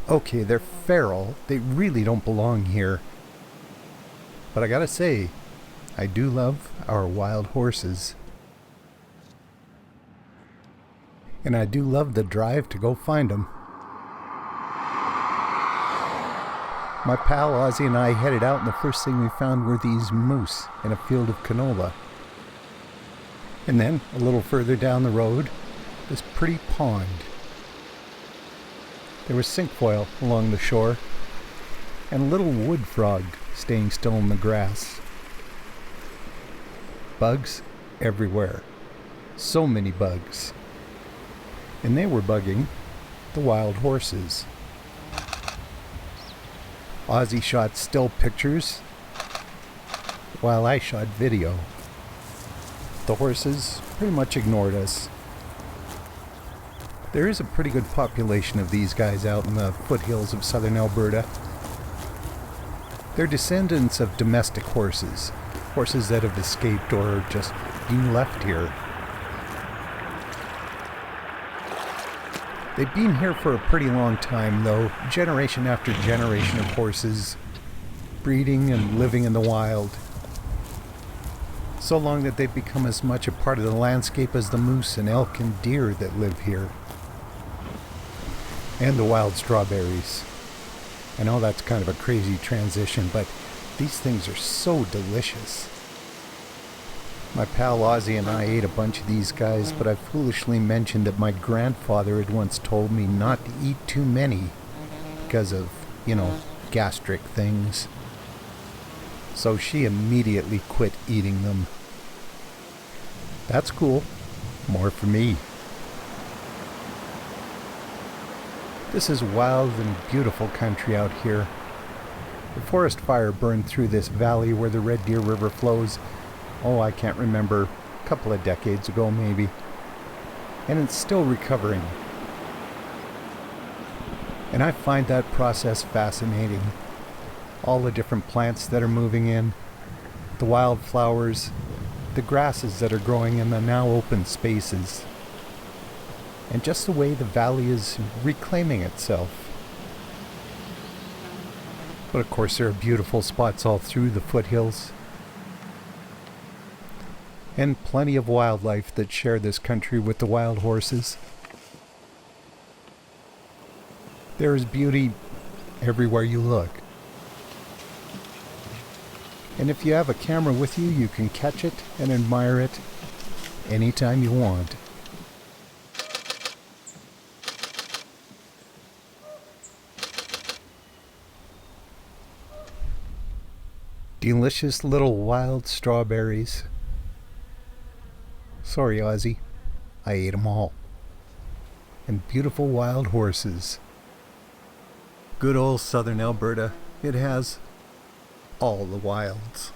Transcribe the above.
Okay, they're feral. They really don't belong here. But I gotta say, I do love our wild horses. And I do love the drive to go find them. My pal Ozzy and I headed out, and the first thing we found were these moose in a field of canola. And then, a little further down the road, this pretty pond. There was cinquefoil along the shore, and a little wood frog staying still in the grass. Bugs everywhere. So many bugs. And they were bugging the wild horses. Ozzy shot still pictures while I shot video. The horses pretty much ignored us. There is a pretty good population of these guys out in the foothills of southern Alberta. They're descendants of domestic horses, horses that have escaped or just been left here. They've been here for a pretty long time, though, generation after generation of horses, breeding and living in the wild. So long that they've become as much a part of the landscape as the moose and elk and deer that live here. And the wild strawberries. I know that's kind of a crazy transition, but these things are so delicious. My pal Ozzy and I ate a bunch of these guys, but I foolishly mentioned that my grandfather had once told me not to eat too many because of, gastric things. So she immediately quit eating them. That's cool. More for me. This is wild and beautiful country out here. The forest fire burned through this valley where the Red Deer River flows. I can't remember, a couple of decades ago maybe. And it's still recovering. And I find that process fascinating. All the different plants that are moving in, the wildflowers, the grasses that are growing in the now open spaces, and just the way the valley is reclaiming itself. But of course there are beautiful spots all through the foothills, and plenty of wildlife that share this country with the wild horses. There is beauty everywhere you look. And if you have a camera with you, you can catch it and admire it anytime you want. Delicious little wild strawberries. Sorry, Ozzy. I ate them all. And beautiful wild horses. Good old southern Alberta. It has all the wilds.